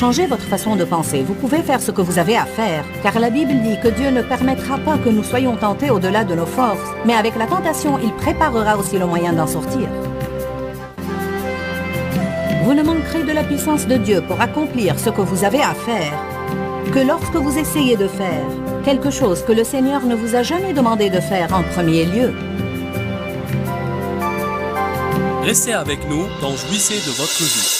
Changez votre façon de penser. Vous pouvez faire ce que vous avez à faire, car la Bible dit que Dieu ne permettra pas que nous soyons tentés au-delà de nos forces, mais avec la tentation, il préparera aussi le moyen d'en sortir. Vous ne manquerez de la puissance de Dieu pour accomplir ce que vous avez à faire que lorsque vous essayez de faire quelque chose que le Seigneur ne vous a jamais demandé de faire en premier lieu. Restez avec nous dans Jouissez de votre vie.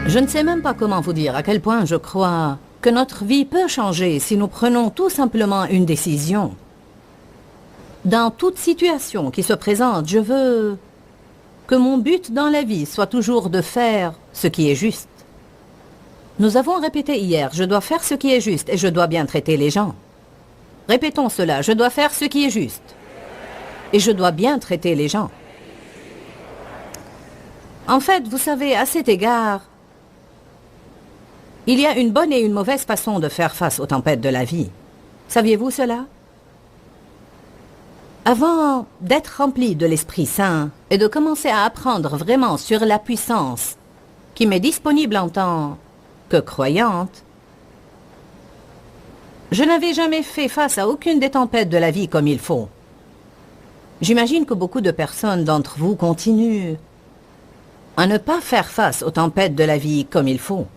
Je ne sais même pas comment vous dire à quel point je crois que notre vie peut changer si nous prenons tout simplement une décision. Dans toute situation qui se présente, je veux que mon but dans la vie soit toujours de faire ce qui est juste. Nous avons répété hier, je dois faire ce qui est juste et je dois bien traiter les gens. Répétons cela, je dois faire ce qui est juste et je dois bien traiter les gens. En fait, vous savez, à cet égard, il y a une bonne et une mauvaise façon de faire face aux tempêtes de la vie. Saviez-vous cela? Avant d'être rempli de l'Esprit Saint et de commencer à apprendre vraiment sur la puissance qui m'est disponible en tant que croyante, je n'avais jamais fait face à aucune des tempêtes de la vie comme il faut. J'imagine que beaucoup de personnes d'entre vous continuent à ne pas faire face aux tempêtes de la vie comme il faut.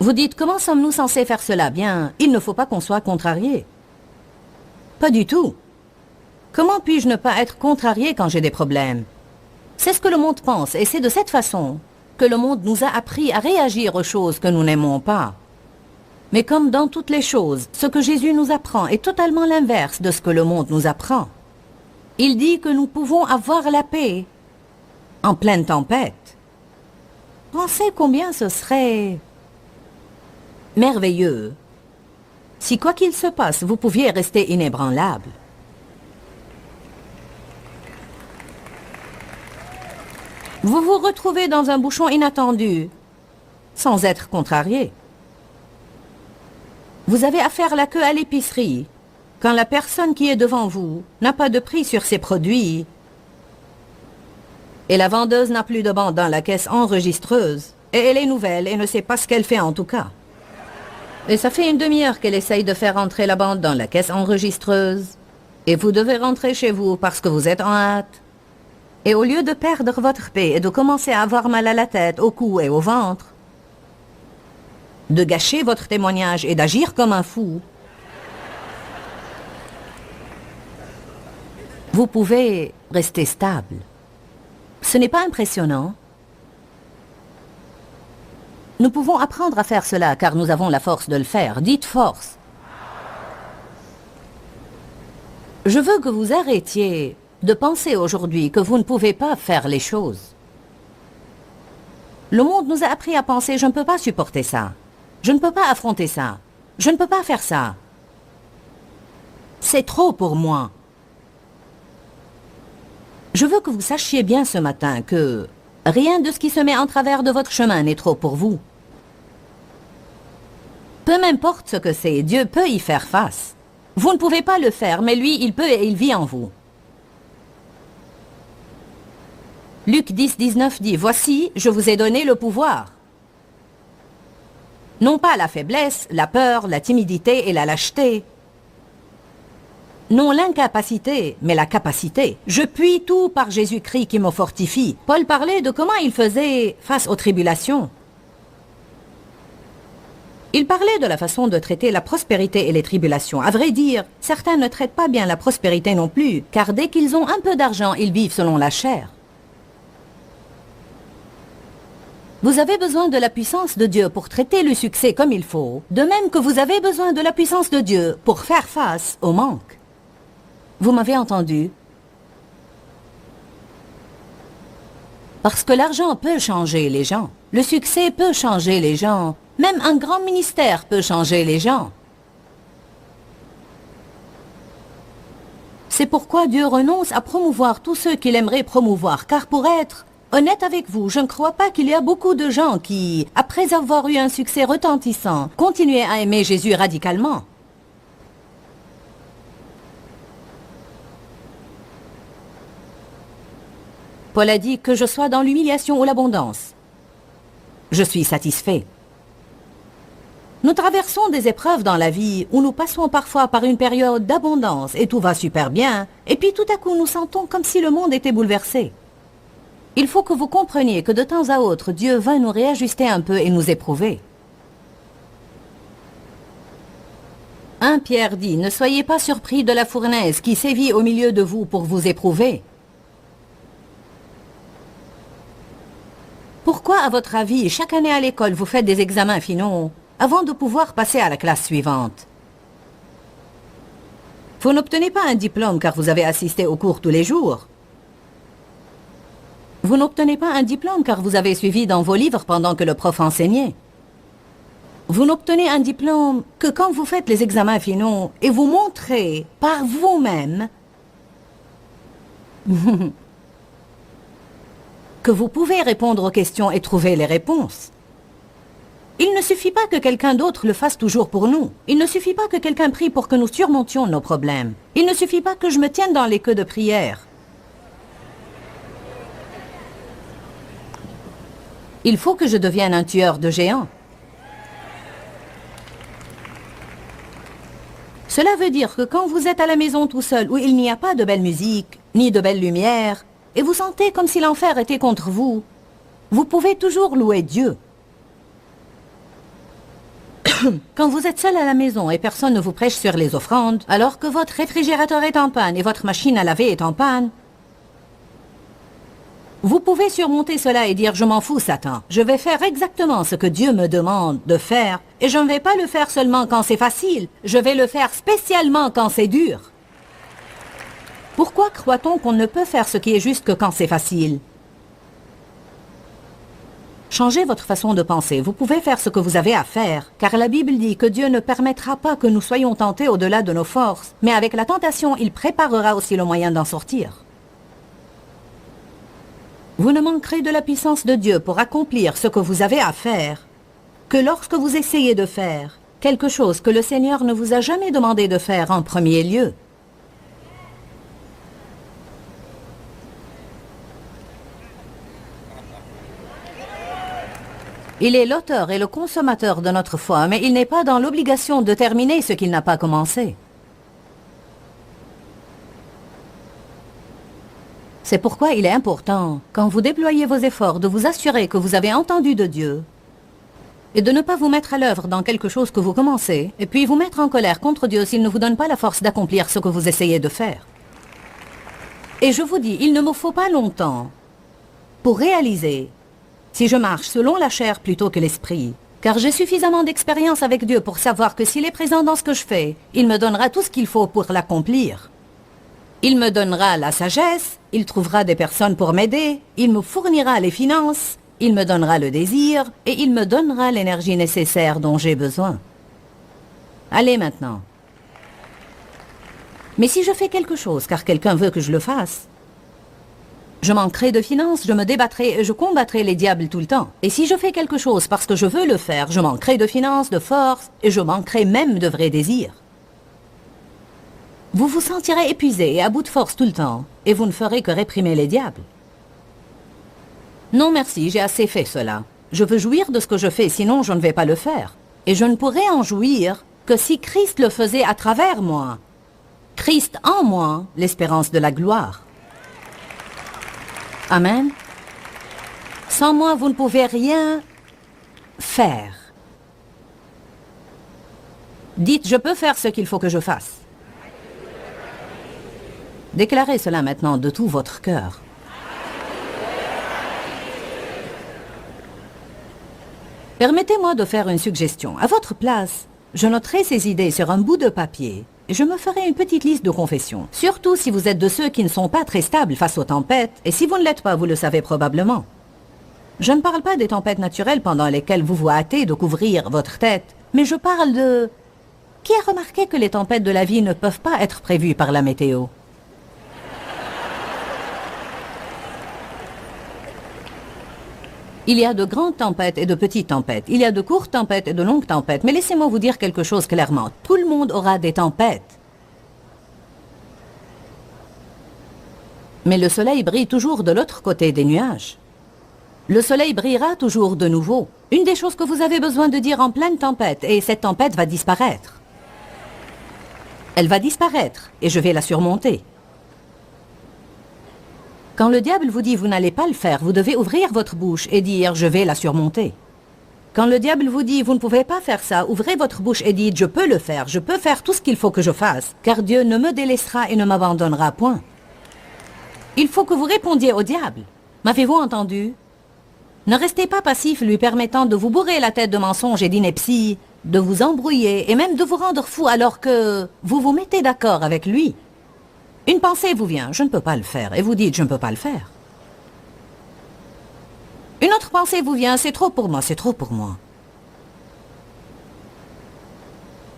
Vous dites, comment sommes-nous censés faire cela? Bien, il ne faut pas qu'on soit contrarié. Pas du tout. Comment puis-je ne pas être contrarié quand j'ai des problèmes? C'est ce que le monde pense, et c'est de cette façon que le monde nous a appris à réagir aux choses que nous n'aimons pas. Mais comme dans toutes les choses, ce que Jésus nous apprend est totalement l'inverse de ce que le monde nous apprend. Il dit que nous pouvons avoir la paix en pleine tempête. Pensez combien ce serait merveilleux si, quoi qu'il se passe, vous pouviez rester inébranlable. Vous vous retrouvez dans un bouchon inattendu, sans être contrarié. Vous avez à faire la queue à l'épicerie, quand la personne qui est devant vous n'a pas de prix sur ses produits, et la vendeuse n'a plus de bande dans la caisse enregistreuse, et elle est nouvelle et ne sait pas ce qu'elle fait en tout cas. Et ça fait une demi-heure qu'elle essaye de faire entrer la bande dans la caisse enregistreuse. Et vous devez rentrer chez vous parce que vous êtes en hâte. Et au lieu de perdre votre paix et de commencer à avoir mal à la tête, au cou et au ventre, de gâcher votre témoignage et d'agir comme un fou, vous pouvez rester stable. Ce n'est pas impressionnant? Nous pouvons apprendre à faire cela, car nous avons la force de le faire. Dites force. Je veux que vous arrêtiez de penser aujourd'hui que vous ne pouvez pas faire les choses. Le monde nous a appris à penser, je ne peux pas supporter ça. Je ne peux pas affronter ça. Je ne peux pas faire ça. C'est trop pour moi. Je veux que vous sachiez bien ce matin que rien de ce qui se met en travers de votre chemin n'est trop pour vous. Peu m'importe ce que c'est, Dieu peut y faire face. Vous ne pouvez pas le faire, mais lui, il peut et il vit en vous. Luc 10, 19 dit, « Voici, je vous ai donné le pouvoir. » Non pas la faiblesse, la peur, la timidité et la lâcheté. Non l'incapacité, mais la capacité. Je puis tout par Jésus-Christ qui me fortifie. Paul parlait de comment il faisait face aux tribulations. Il parlait de la façon de traiter la prospérité et les tribulations. À vrai dire, certains ne traitent pas bien la prospérité non plus, car dès qu'ils ont un peu d'argent, ils vivent selon la chair. Vous avez besoin de la puissance de Dieu pour traiter le succès comme il faut, de même que vous avez besoin de la puissance de Dieu pour faire face au manque. Vous m'avez entendu? Parce que l'argent peut changer les gens. Le succès peut changer les gens. Même un grand ministère peut changer les gens. C'est pourquoi Dieu renonce à promouvoir tous ceux qu'il aimerait promouvoir, car pour être honnête avec vous, je ne crois pas qu'il y a beaucoup de gens qui, après avoir eu un succès retentissant, continuaient à aimer Jésus radicalement. Paul a dit que je sois dans l'humiliation ou l'abondance. Je suis satisfait. Nous traversons des épreuves dans la vie où nous passons parfois par une période d'abondance et tout va super bien, et puis tout à coup nous sentons comme si le monde était bouleversé. Il faut que vous compreniez que de temps à autre, Dieu va nous réajuster un peu et nous éprouver. 1 Pierre dit, ne soyez pas surpris de la fournaise qui sévit au milieu de vous pour vous éprouver. Pourquoi, à votre avis, chaque année à l'école, vous faites des examens finaux avant de pouvoir passer à la classe suivante? Vous n'obtenez pas un diplôme car vous avez assisté aux cours tous les jours. Vous n'obtenez pas un diplôme car vous avez suivi dans vos livres pendant que le prof enseignait. Vous n'obtenez un diplôme que quand vous faites les examens finaux et vous montrez par vous-même que vous pouvez répondre aux questions et trouver les réponses. Il ne suffit pas que quelqu'un d'autre le fasse toujours pour nous. Il ne suffit pas que quelqu'un prie pour que nous surmontions nos problèmes. Il ne suffit pas que je me tienne dans les queues de prière. Il faut que je devienne un tueur de géants. Cela veut dire que quand vous êtes à la maison tout seul, où il n'y a pas de belle musique, ni de belle lumière, et vous sentez comme si l'enfer était contre vous, vous pouvez toujours louer Dieu. Quand vous êtes seul à la maison et personne ne vous prêche sur les offrandes, alors que votre réfrigérateur est en panne et votre machine à laver est en panne, vous pouvez surmonter cela et dire « Je m'en fous, Satan. Je vais faire exactement ce que Dieu me demande de faire et je ne vais pas le faire seulement quand c'est facile. Je vais le faire spécialement quand c'est dur. » Pourquoi croit-on qu'on ne peut faire ce qui est juste que quand c'est facile? Changez votre façon de penser. Vous pouvez faire ce que vous avez à faire, car la Bible dit que Dieu ne permettra pas que nous soyons tentés au-delà de nos forces, mais avec la tentation, il préparera aussi le moyen d'en sortir. Vous ne manquerez de la puissance de Dieu pour accomplir ce que vous avez à faire que lorsque vous essayez de faire quelque chose que le Seigneur ne vous a jamais demandé de faire en premier lieu. Il est l'auteur et le consommateur de notre foi, mais il n'est pas dans l'obligation de terminer ce qu'il n'a pas commencé. C'est pourquoi il est important, quand vous déployez vos efforts, de vous assurer que vous avez entendu de Dieu et de ne pas vous mettre à l'œuvre dans quelque chose que vous commencez, et puis vous mettre en colère contre Dieu s'il ne vous donne pas la force d'accomplir ce que vous essayez de faire. Et je vous dis, il ne me faut pas longtemps pour réaliser si je marche selon la chair plutôt que l'esprit, car j'ai suffisamment d'expérience avec Dieu pour savoir que s'il est présent dans ce que je fais, il me donnera tout ce qu'il faut pour l'accomplir. Il me donnera la sagesse, il trouvera des personnes pour m'aider, il me fournira les finances, il me donnera le désir et il me donnera l'énergie nécessaire dont j'ai besoin. Allez maintenant. Mais si je fais quelque chose car quelqu'un veut que je le fasse, je manquerai de finances, je me débattrai et je combattrai les diables tout le temps. Et si je fais quelque chose parce que je veux le faire, je manquerai de finances, de force et je manquerai même de vrais désirs. Vous vous sentirez épuisé et à bout de force tout le temps, et vous ne ferez que réprimer les diables. Non merci, j'ai assez fait cela. Je veux jouir de ce que je fais, sinon je ne vais pas le faire. Et je ne pourrai en jouir que si Christ le faisait à travers moi. Christ en moi, l'espérance de la gloire. Amen. Sans moi, vous ne pouvez rien faire. Dites, je peux faire ce qu'il faut que je fasse. Déclarez cela maintenant de tout votre cœur. Permettez-moi de faire une suggestion. À votre place, je noterai ces idées sur un bout de papier et je me ferai une petite liste de confessions. Surtout si vous êtes de ceux qui ne sont pas très stables face aux tempêtes, et si vous ne l'êtes pas, vous le savez probablement. Je ne parle pas des tempêtes naturelles pendant lesquelles vous vous hâtez de couvrir votre tête, mais je parle de... Qui a remarqué que les tempêtes de la vie ne peuvent pas être prévues par la météo? Il y a de grandes tempêtes et de petites tempêtes. Il y a de courtes tempêtes et de longues tempêtes. Mais laissez-moi vous dire quelque chose clairement. Tout le monde aura des tempêtes. Mais le soleil brille toujours de l'autre côté des nuages. Le soleil brillera toujours de nouveau. Une des choses que vous avez besoin de dire en pleine tempête, et cette tempête va disparaître. Elle va disparaître, et je vais la surmonter. Quand le diable vous dit « vous n'allez pas le faire », vous devez ouvrir votre bouche et dire « je vais la surmonter ». Quand le diable vous dit « vous ne pouvez pas faire ça », ouvrez votre bouche et dites « je peux le faire, je peux faire tout ce qu'il faut que je fasse, car Dieu ne me délaissera et ne m'abandonnera point ». Il faut que vous répondiez au diable. M'avez-vous entendu? Ne restez pas passif lui permettant de vous bourrer la tête de mensonges et d'inepties, de vous embrouiller et même de vous rendre fou alors que vous vous mettez d'accord avec lui. Une pensée vous vient, je ne peux pas le faire, et vous dites, je ne peux pas le faire. Une autre pensée vous vient, c'est trop pour moi, c'est trop pour moi.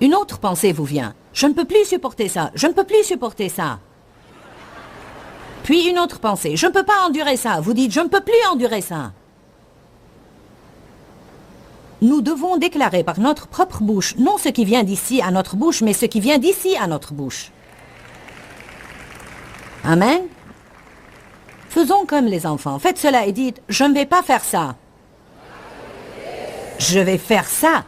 Une autre pensée vous vient, je ne peux plus supporter ça, je ne peux plus supporter ça. Puis une autre pensée, je ne peux pas endurer ça, vous dites, je ne peux plus endurer ça. Nous devons déclarer par notre propre bouche, non ce qui vient d'ici à notre bouche, mais ce qui vient d'ici à notre bouche. Amen. Faisons comme les enfants. Faites cela et dites, je ne vais pas faire ça. Je vais faire ça.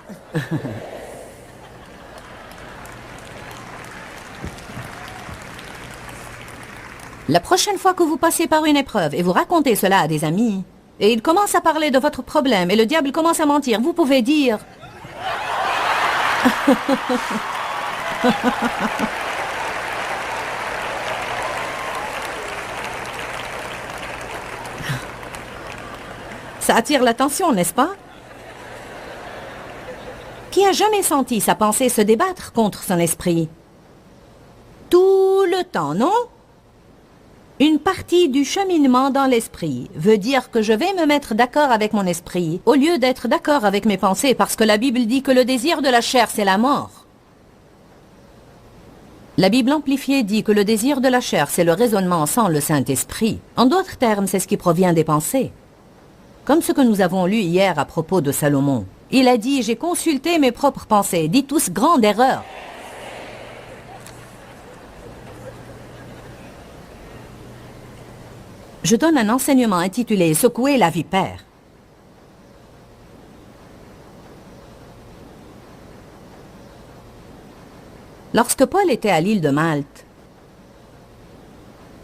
La prochaine fois que vous passez par une épreuve et vous racontez cela à des amis, et ils commencent à parler de votre problème et le diable commence à mentir, vous pouvez dire... Ça attire l'attention, n'est-ce pas? Qui a jamais senti sa pensée se débattre contre son esprit? Tout le temps, non? Une partie du cheminement dans l'esprit veut dire que je vais me mettre d'accord avec mon esprit au lieu d'être d'accord avec mes pensées parce que la Bible dit que le désir de la chair, c'est la mort. La Bible amplifiée dit que le désir de la chair, c'est le raisonnement sans le Saint-Esprit. En d'autres termes, c'est ce qui provient des pensées. Comme ce que nous avons lu hier à propos de Salomon. Il a dit, j'ai consulté mes propres pensées. Dit tous, grande erreur. Je donne un enseignement intitulé « Secouer la vipère ». Lorsque Paul était à l'île de Malte,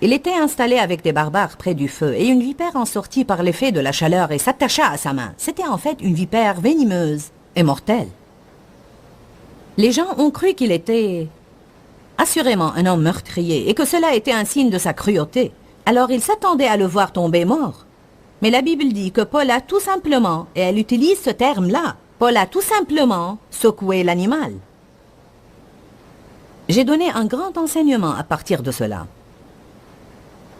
il était installé avec des barbares près du feu et une vipère en sortit par l'effet de la chaleur et s'attacha à sa main. C'était en fait une vipère venimeuse et mortelle. Les gens ont cru qu'il était assurément un homme meurtrier et que cela était un signe de sa cruauté. Alors ils s'attendaient à le voir tomber mort. Mais la Bible dit que Paul a tout simplement, et elle utilise ce terme-là, Paul a tout simplement secoué l'animal. J'ai donné un grand enseignement à partir de cela.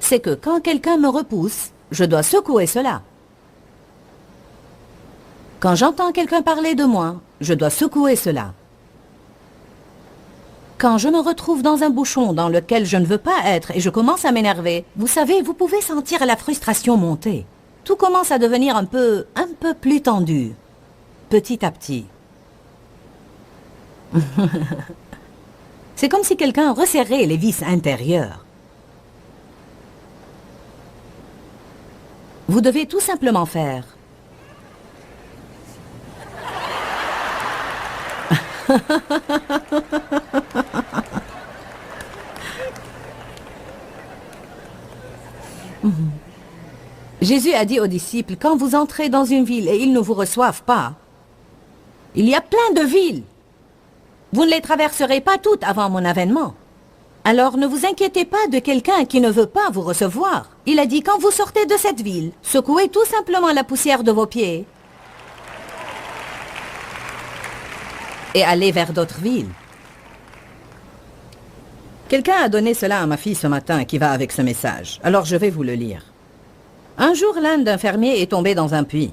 C'est que quand quelqu'un me repousse, je dois secouer cela. Quand j'entends quelqu'un parler de moi, je dois secouer cela. Quand je me retrouve dans un bouchon dans lequel je ne veux pas être et je commence à m'énerver, vous savez, vous pouvez sentir la frustration monter. Tout commence à devenir un peu plus tendu, petit à petit. C'est comme si quelqu'un resserrait les vis intérieures. Vous devez tout simplement faire. Jésus a dit aux disciples, quand vous entrez dans une ville et ils ne vous reçoivent pas, il y a plein de villes. Vous ne les traverserez pas toutes avant mon avènement. Alors ne vous inquiétez pas de quelqu'un qui ne veut pas vous recevoir. Il a dit, quand vous sortez de cette ville, secouez tout simplement la poussière de vos pieds et allez vers d'autres villes. Quelqu'un a donné cela à ma fille ce matin qui va avec ce message. Alors je vais vous le lire. Un jour, l'âne d'un fermier est tombé dans un puits.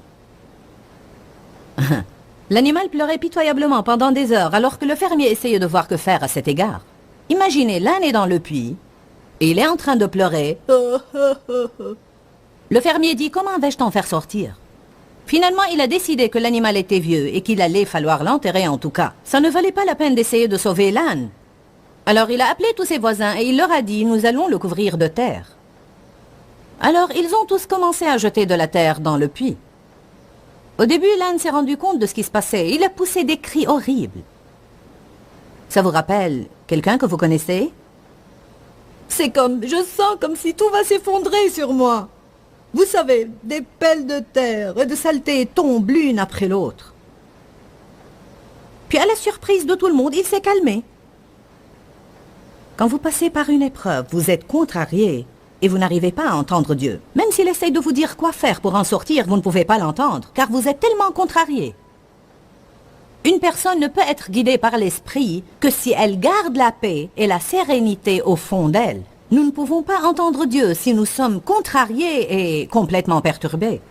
L'animal pleurait pitoyablement pendant des heures alors que le fermier essayait de voir que faire à cet égard. Imaginez, l'âne est dans le puits et il est en train de pleurer. Le fermier dit, comment vais-je t'en faire sortir? Finalement, il a décidé que l'animal était vieux et qu'il allait falloir l'enterrer en tout cas. Ça ne valait pas la peine d'essayer de sauver l'âne. Alors il a appelé tous ses voisins et il leur a dit « Nous allons le couvrir de terre ». Alors ils ont tous commencé à jeter de la terre dans le puits. Au début, l'âne s'est rendu compte de ce qui se passait. Il a poussé des cris horribles. Ça vous rappelle quelqu'un que vous connaissez? C'est comme, je sens comme si tout va s'effondrer sur moi. Vous savez, des pelles de terre et de saleté tombent l'une après l'autre. Puis à la surprise de tout le monde, il s'est calmé. Quand vous passez par une épreuve, vous êtes contrarié et vous n'arrivez pas à entendre Dieu. Même s'il essaye de vous dire quoi faire pour en sortir, vous ne pouvez pas l'entendre, car vous êtes tellement contrarié. Une personne ne peut être guidée par l'esprit que si elle garde la paix et la sérénité au fond d'elle. Nous ne pouvons pas entendre Dieu si nous sommes contrariés et complètement perturbés.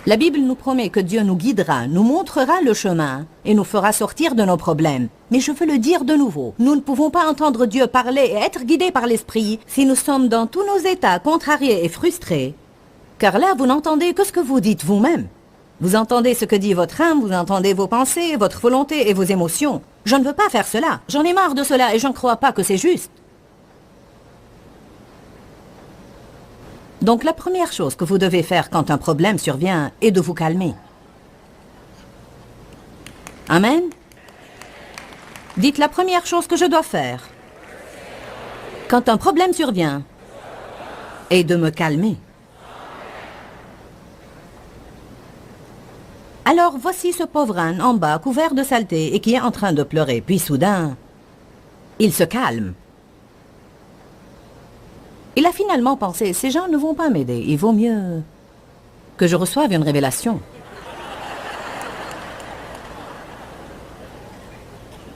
La Bible nous promet que Dieu nous guidera, nous montrera le chemin et nous fera sortir de nos problèmes. Mais je veux le dire de nouveau, nous ne pouvons pas entendre Dieu parler et être guidés par l'esprit si nous sommes dans tous nos états contrariés et frustrés. Car là, vous n'entendez que ce que vous dites vous-même. Vous entendez ce que dit votre âme, vous entendez vos pensées, votre volonté et vos émotions. Je ne veux pas faire cela. J'en ai marre de cela et je ne crois pas que c'est juste. Donc la première chose que vous devez faire quand un problème survient est de vous calmer. Amen. Dites la première chose que je dois faire quand un problème survient est de me calmer. Alors voici ce pauvre âne en bas, couvert de saleté et qui est en train de pleurer. Puis soudain, il se calme. Il a finalement pensé, ces gens ne vont pas m'aider, il vaut mieux que je reçoive une révélation.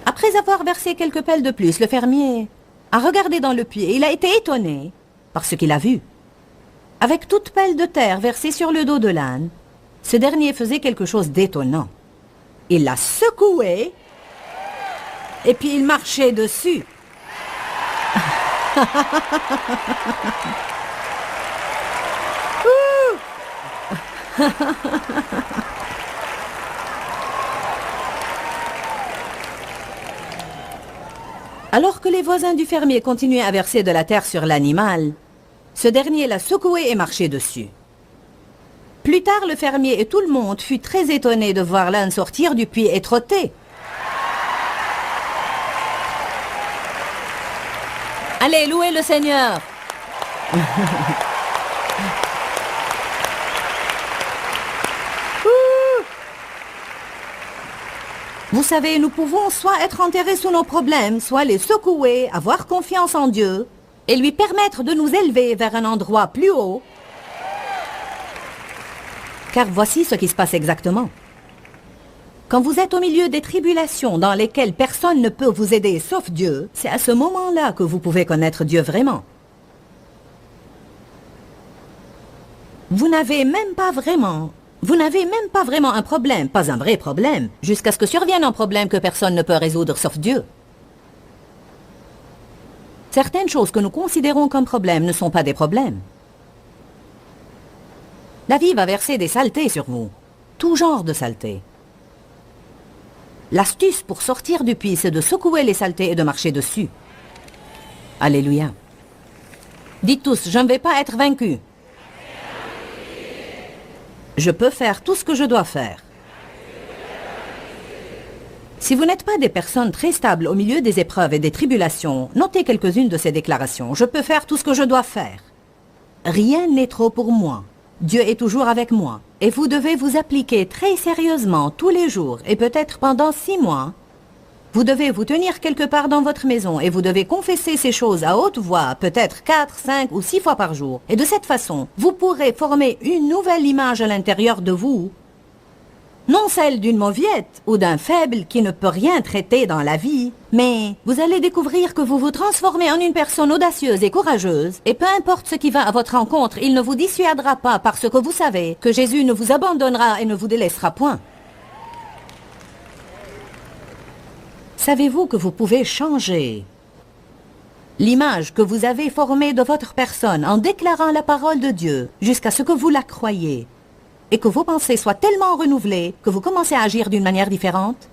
Après avoir versé quelques pelles de plus, le fermier a regardé dans le puits et il a été étonné par ce qu'il a vu. Avec toute pelle de terre versée sur le dos de l'âne, ce dernier faisait quelque chose d'étonnant. Il l'a secoué et puis il marchait dessus. Alors que les voisins du fermier continuaient à verser de la terre sur l'animal, ce dernier l'a secoué et marché dessus. Plus tard, le fermier et tout le monde fut très étonné de voir l'âne sortir du puits et trotter. Allez, louez le Seigneur. Vous savez, nous pouvons soit être enterrés sous nos problèmes, soit les secouer, avoir confiance en Dieu et lui permettre de nous élever vers un endroit plus haut. Car voici ce qui se passe exactement. Quand vous êtes au milieu des tribulations dans lesquelles personne ne peut vous aider sauf Dieu, c'est à ce moment-là que vous pouvez connaître Dieu vraiment. Vous n'avez même pas vraiment un problème, pas un vrai problème, jusqu'à ce que survienne un problème que personne ne peut résoudre sauf Dieu. Certaines choses que nous considérons comme problèmes ne sont pas des problèmes. La vie va verser des saletés sur vous, tout genre de saletés. L'astuce pour sortir du puits, c'est de secouer les saletés et de marcher dessus. Alléluia. Dites tous, je ne vais pas être vaincu. Je peux faire tout ce que je dois faire. Si vous n'êtes pas des personnes très stables au milieu des épreuves et des tribulations, notez quelques-unes de ces déclarations. Je peux faire tout ce que je dois faire. Rien n'est trop pour moi. Dieu est toujours avec moi. Et vous devez vous appliquer très sérieusement tous les jours et peut-être pendant 6 mois. Vous devez vous tenir quelque part dans votre maison et vous devez confesser ces choses à haute voix, peut-être 4, 5 ou 6 fois par jour. Et de cette façon, vous pourrez former une nouvelle image à l'intérieur de vous. Non celle d'une mauviette ou d'un faible qui ne peut rien traiter dans la vie, mais vous allez découvrir que vous vous transformez en une personne audacieuse et courageuse, et peu importe ce qui va à votre rencontre, il ne vous dissuadera pas parce que vous savez que Jésus ne vous abandonnera et ne vous délaissera point. Savez-vous que vous pouvez changer L'image que vous avez formée de votre personne en déclarant la parole de Dieu jusqu'à ce que vous la croyiez et que vos pensées soient tellement renouvelées que vous commencez à agir d'une manière différente.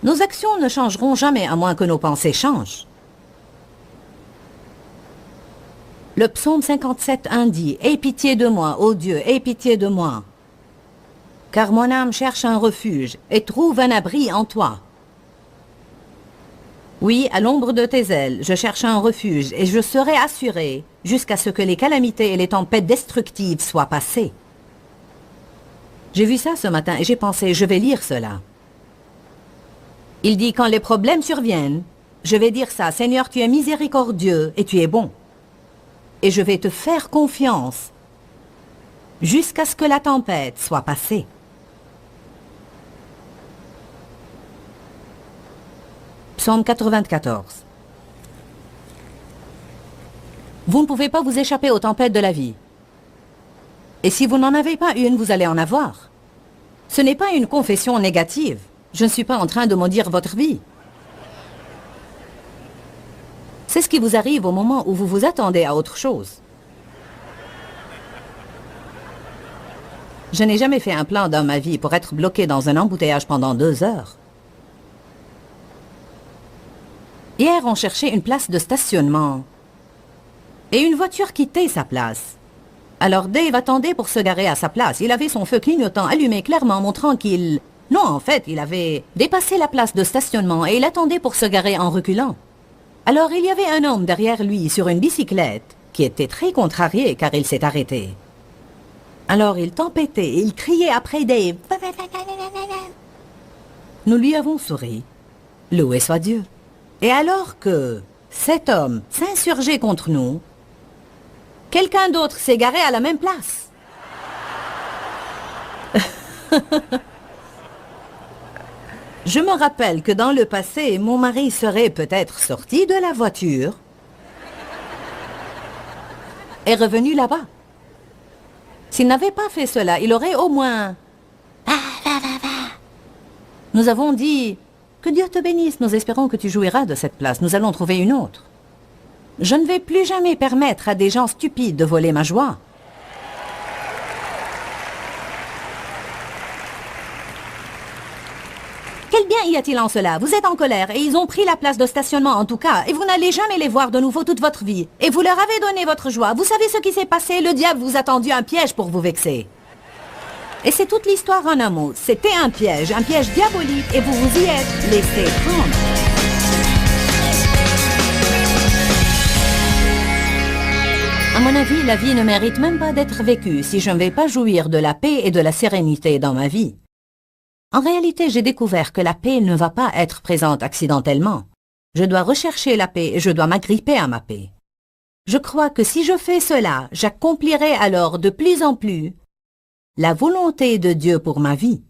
Nos actions ne changeront jamais à moins que nos pensées changent. Le psaume 57:1 dit « Aie pitié de moi, ô Dieu, aie pitié de moi, car mon âme cherche un refuge et trouve un abri en toi. » Oui, à l'ombre de tes ailes, je cherche un refuge et je serai assuré jusqu'à ce que les calamités et les tempêtes destructives soient passées. J'ai vu ça ce matin et j'ai pensé, je vais lire cela. Il dit, quand les problèmes surviennent, je vais dire ça, Seigneur, tu es miséricordieux et tu es bon. Et je vais te faire confiance jusqu'à ce que la tempête soit passée. Psaume 94. Vous ne pouvez pas vous échapper aux tempêtes de la vie. Et si vous n'en avez pas une, vous allez en avoir. Ce n'est pas une confession négative. Je ne suis pas en train de maudire votre vie. C'est ce qui vous arrive au moment où vous vous attendez à autre chose. Je n'ai jamais fait un plan dans ma vie pour être bloqué dans un embouteillage pendant 2 heures. Hier, on cherchait une place de stationnement. Et une voiture quittait sa place. Alors Dave attendait pour se garer à sa place. Il avait son feu clignotant allumé clairement, montrant qu'il... Non, en fait, il avait dépassé la place de stationnement et il attendait pour se garer en reculant. Alors il y avait un homme derrière lui sur une bicyclette qui était très contrarié car il s'est arrêté. Alors il tempêtait et il criait après Dave. Nous lui avons souri. Loué soit Dieu. Et alors que cet homme s'insurgeait contre nous, quelqu'un d'autre s'est garé à la même place. Je me rappelle que dans le passé, mon mari serait peut-être sorti de la voiture et revenu là-bas. S'il n'avait pas fait cela, il aurait au moins... Nous avons dit... Que Dieu te bénisse, nous espérons que tu jouiras de cette place. Nous allons trouver une autre. Je ne vais plus jamais permettre à des gens stupides de voler ma joie. Quel bien y a-t-il en cela? Vous êtes en colère et ils ont pris la place de stationnement en tout cas et vous n'allez jamais les voir de nouveau toute votre vie. Et vous leur avez donné votre joie. Vous savez ce qui s'est passé? Le diable vous a tendu un piège pour vous vexer. Et c'est toute l'histoire en un mot. C'était un piège diabolique et vous vous y êtes laissé prendre. À mon avis, la vie ne mérite même pas d'être vécue si je ne vais pas jouir de la paix et de la sérénité dans ma vie. En réalité, j'ai découvert que la paix ne va pas être présente accidentellement. Je dois rechercher la paix et je dois m'agripper à ma paix. Je crois que si je fais cela, j'accomplirai alors de plus en plus la volonté de Dieu pour ma vie.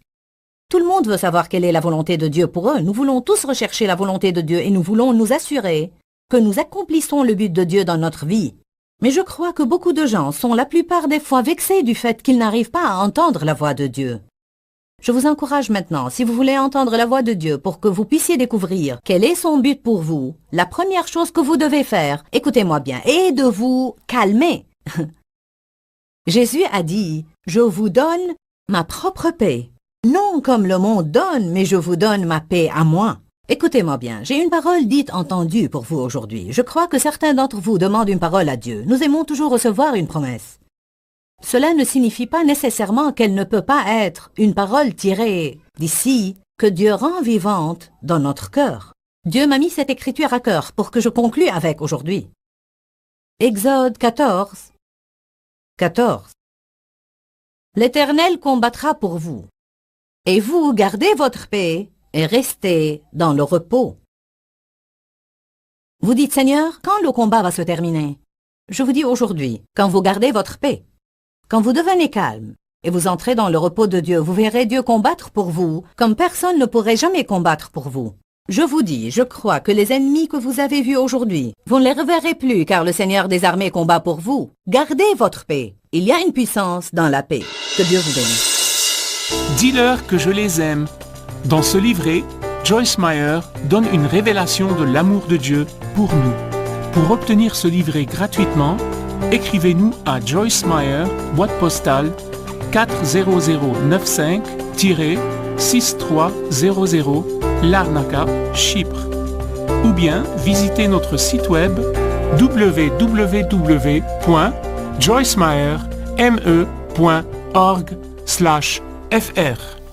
Tout le monde veut savoir quelle est la volonté de Dieu pour eux. Nous voulons tous rechercher la volonté de Dieu et nous voulons nous assurer que nous accomplissons le but de Dieu dans notre vie. Mais je crois que beaucoup de gens sont la plupart des fois vexés du fait qu'ils n'arrivent pas à entendre la voix de Dieu. Je vous encourage maintenant, si vous voulez entendre la voix de Dieu pour que vous puissiez découvrir quel est son but pour vous, la première chose que vous devez faire, écoutez-moi bien, est de vous calmer. Jésus a dit, « Je vous donne ma propre paix. Non comme le monde donne, mais je vous donne ma paix à moi. » Écoutez-moi bien, j'ai une parole dite entendue pour vous aujourd'hui. Je crois que certains d'entre vous demandent une parole à Dieu. Nous aimons toujours recevoir une promesse. Cela ne signifie pas nécessairement qu'elle ne peut pas être une parole tirée d'ici que Dieu rend vivante dans notre cœur. Dieu m'a mis cette écriture à cœur pour que je conclue avec aujourd'hui. Exode 14. L'Éternel combattra pour vous, et vous gardez votre paix et restez dans le repos. Vous dites, Seigneur, quand le combat va se terminer? Je vous dis aujourd'hui, quand vous gardez votre paix, quand vous devenez calme et vous entrez dans le repos de Dieu, vous verrez Dieu combattre pour vous comme personne ne pourrait jamais combattre pour vous. Je vous dis, je crois que les ennemis que vous avez vus aujourd'hui, vous ne les reverrez plus car le Seigneur des armées combat pour vous. Gardez votre paix. Il y a une puissance dans la paix. Que Dieu vous bénisse. Dis-leur que je les aime. Dans ce livret, Joyce Meyer donne une révélation de l'amour de Dieu pour nous. Pour obtenir ce livret gratuitement, écrivez-nous à Joyce Meyer, boîte postale 40095-6300 Larnaca, Chypre. Ou bien visitez notre site web www.joycemeyer.org/fr.